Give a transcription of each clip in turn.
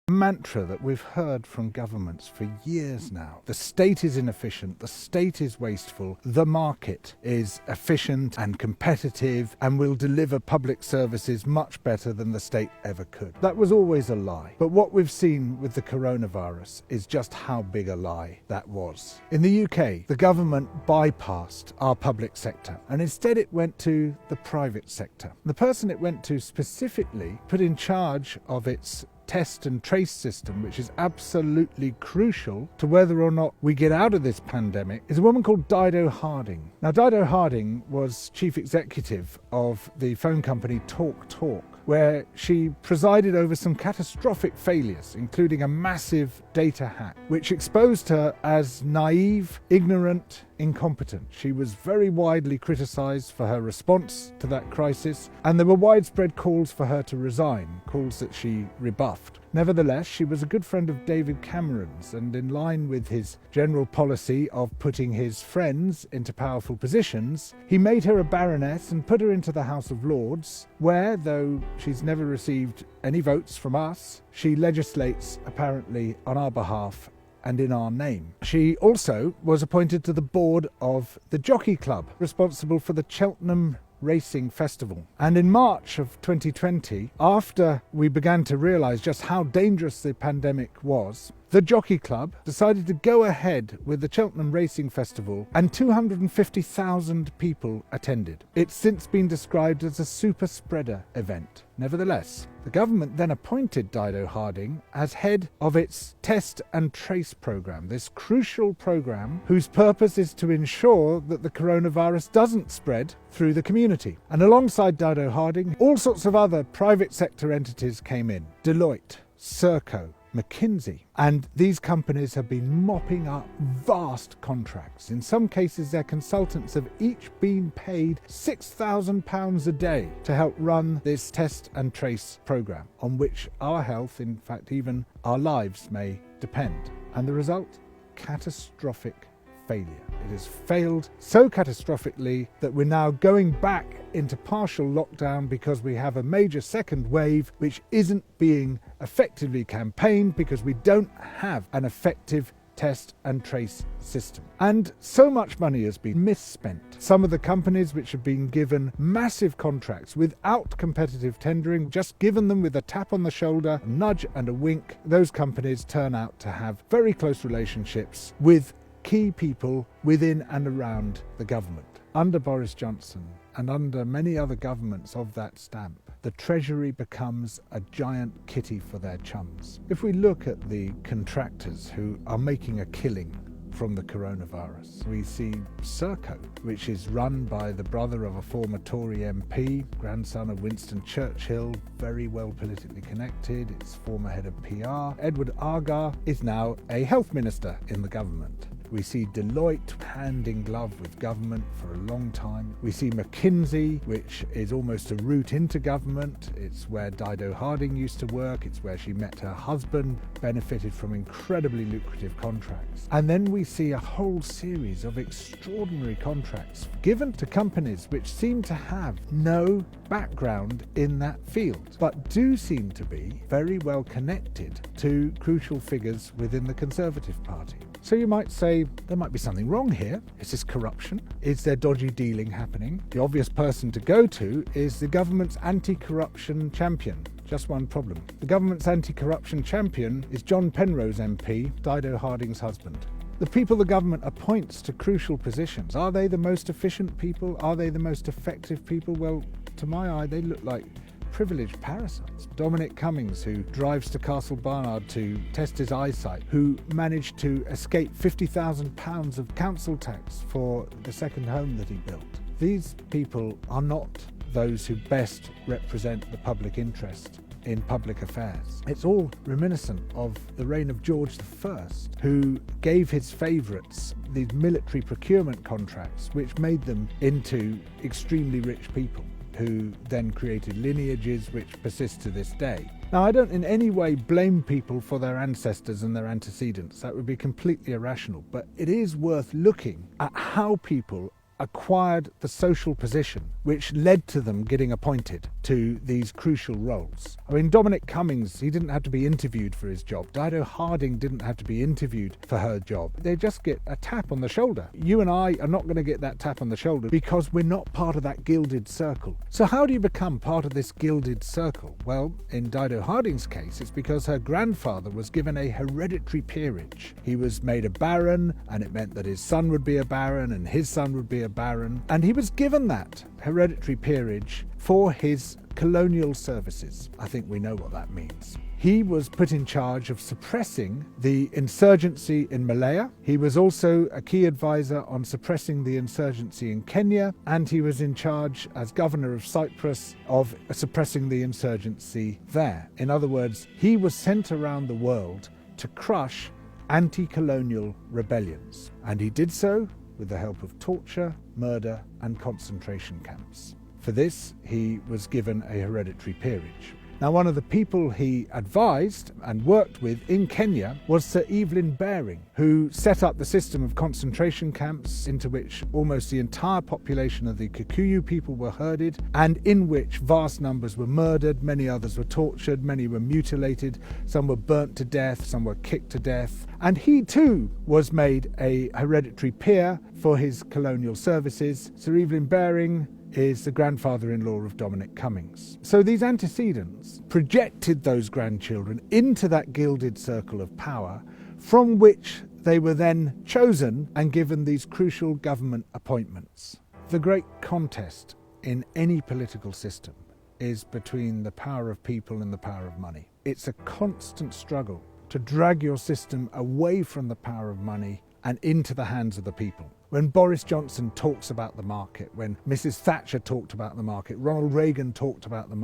mantra that we've heard from governments for years now. The state is inefficient, the state is wasteful, the market is efficient and competitive and will deliver public services much better than the state ever could. That was always a lie. But what we've seen with the coronavirus is just how big a lie that was. In the UK, the government bypassed our public sector and instead it went to the private sector. The person it went to specifically put in charge of its test and trace system, which is absolutely crucial to whether or not we get out of this pandemic, is a woman called Dido Harding. Now, Dido Harding was chief executive of the phone company TalkTalk, where she presided over some catastrophic failures, including a massive data hack, which exposed her as naive, ignorant, incompetent. She was very widely criticised for her response to that crisis, and there were widespread calls for her to resign, calls that she rebuffed. Nevertheless, she was a good friend of David Cameron's, and in line with his general policy of putting his friends into powerful positions, he made her a baroness and put her into the House of Lords, where, though she's never received any votes from us, she legislates apparently on our behalf and in our name. She also was appointed to the board of the Jockey Club, responsible for the Cheltenham Racing Festival. And in March of 2020, after we began to realise just how dangerous the pandemic was, the Jockey Club decided to go ahead with the Cheltenham Racing Festival, and 250,000 people attended. It's since been described as a super spreader event. Nevertheless, the government then appointed Dido Harding as head of its test and trace programme, this crucial programme whose purpose is to ensure that the coronavirus doesn't spread through the community. And alongside Dido Harding, all sorts of other private sector entities came in. Deloitte, Serco, McKinsey, and these companies have been mopping up vast contracts. In some cases, their consultants have each been paid £6,000 a day to help run this test and trace programme, on which our health, in fact even our lives, may depend. And the result? Catastrophic failure. It has failed so catastrophically that we're now going back into partial lockdown because we have a major second wave which isn't being effectively campaigned because we don't have an effective test and trace system. And so much money has been misspent. Some of the companies which have been given massive contracts without competitive tendering, just given them with a tap on the shoulder, a nudge and a wink, those companies turn out to have very close relationships with key people within and around the government. Under Boris Johnson and under many other governments of that stamp, the Treasury becomes a giant kitty for their chums. If we look at the contractors who are making a killing from the coronavirus, we see Serco, which is run by the brother of a former Tory MP, grandson of Winston Churchill, very well politically connected, its former head of PR. Edward Argar is now a health minister in the government. We see Deloitte hand in glove with government for a long time. We see McKinsey, which is almost a route into government. It's where Dido Harding used to work. It's where she met her husband, benefited from incredibly lucrative contracts. And then we see a whole series of extraordinary contracts given to companies which seem to have no background in that field, but do seem to be very well connected to crucial figures within the Conservative Party. So you might say, there might be something wrong here. Is this corruption? Is there dodgy dealing happening? The obvious person to go to is the government's anti-corruption champion. Just one problem. The government's anti-corruption champion is John Penrose MP, Dido Harding's husband. The people the government appoints to crucial positions, are they the most efficient people? Are they the most effective people? Well, to my eye, they look like privileged parasites. Dominic Cummings, who drives to Castle Barnard to test his eyesight, who managed to escape £50,000 of council tax for the second home that he built. These people are not those who best represent the public interest in public affairs. It's all reminiscent of the reign of George I, who gave his favourites these military procurement contracts, which made them into extremely rich people, who then created lineages which persist to this day. Now, I don't in any way blame people for their ancestors and their antecedents. That would be completely irrational. But it is worth looking at how people acquired the social position which led to them getting appointed to these crucial roles. I mean, Dominic Cummings, he didn't have to be interviewed for his job. Dido Harding didn't have to be interviewed for her job. They just get a tap on the shoulder. You and I are not going to get that tap on the shoulder because we're not part of that gilded circle. So how do you become part of this gilded circle? Well, in Dido Harding's case, it's because her grandfather was given a hereditary peerage. He was made a baron, and it meant that his son would be a baron and his son would be a baron, and he was given that hereditary peerage for his colonial services. I think we know what that means. He was put in charge of suppressing the insurgency in Malaya. He was also a key advisor on suppressing the insurgency in Kenya, and he was in charge as governor of Cyprus of suppressing the insurgency there. In other words, he was sent around the world to crush anti-colonial rebellions, and he did so with the help of torture, murder, and concentration camps. For this, he was given a hereditary peerage. Now, one of the people he advised and worked with in Kenya was Sir Evelyn Baring, who set up the system of concentration camps into which almost the entire population of the Kikuyu people were herded, and in which vast numbers were murdered, many others were tortured, many were mutilated, some were burnt to death, some were kicked to death. And he too was made a hereditary peer for his colonial services. Sir Evelyn Baring is the grandfather-in-law of Dominic Cummings. So these antecedents projected those grandchildren into that gilded circle of power, from which they were then chosen and given these crucial government appointments. The great contest in any political system is between the power of people and the power of money. It's a constant struggle to drag your system away from the power of money and into the hands of the people. When Boris Johnson talks about the market, when Mrs. Thatcher talked about the market, Ronald Reagan talked about the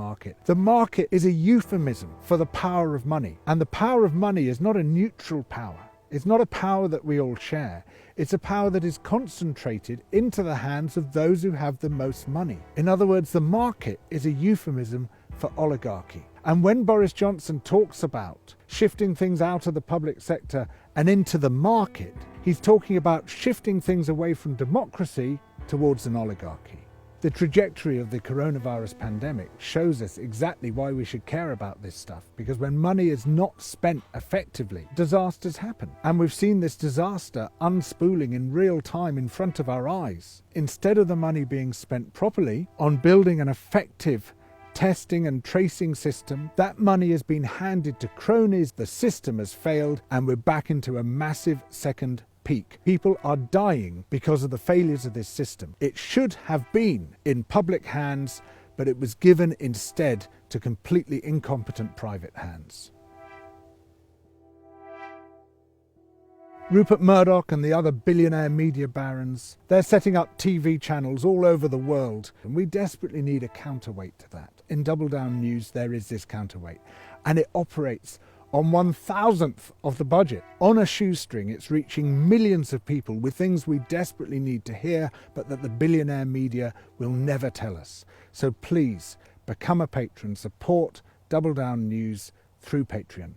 market is a euphemism for the power of money. And the power of money is not a neutral power. It's not a power that we all share. It's a power that is concentrated into the hands of those who have the most money. In other words, the market is a euphemism for oligarchy. And when Boris Johnson talks about shifting things out of the public sector and into the market, he's talking about shifting things away from democracy towards an oligarchy. The trajectory of the coronavirus pandemic shows us exactly why we should care about this stuff, because when money is not spent effectively, disasters happen. And we've seen this disaster unspooling in real time in front of our eyes. Instead of the money being spent properly on building an effective testing and tracing system, that money has been handed to cronies, the system has failed, and we're back into a massive second peak. People are dying because of the failures of this system. It should have been in public hands, but it was given instead to completely incompetent private hands. Rupert Murdoch and the other billionaire media barons, they're setting up TV channels all over the world, and we desperately need a counterweight to that. In Double Down News, there is this counterweight, and it operates on 1,000th of the budget. On a shoestring, it's reaching millions of people with things we desperately need to hear, but that the billionaire media will never tell us. So please, become a patron, support Double Down News through Patreon.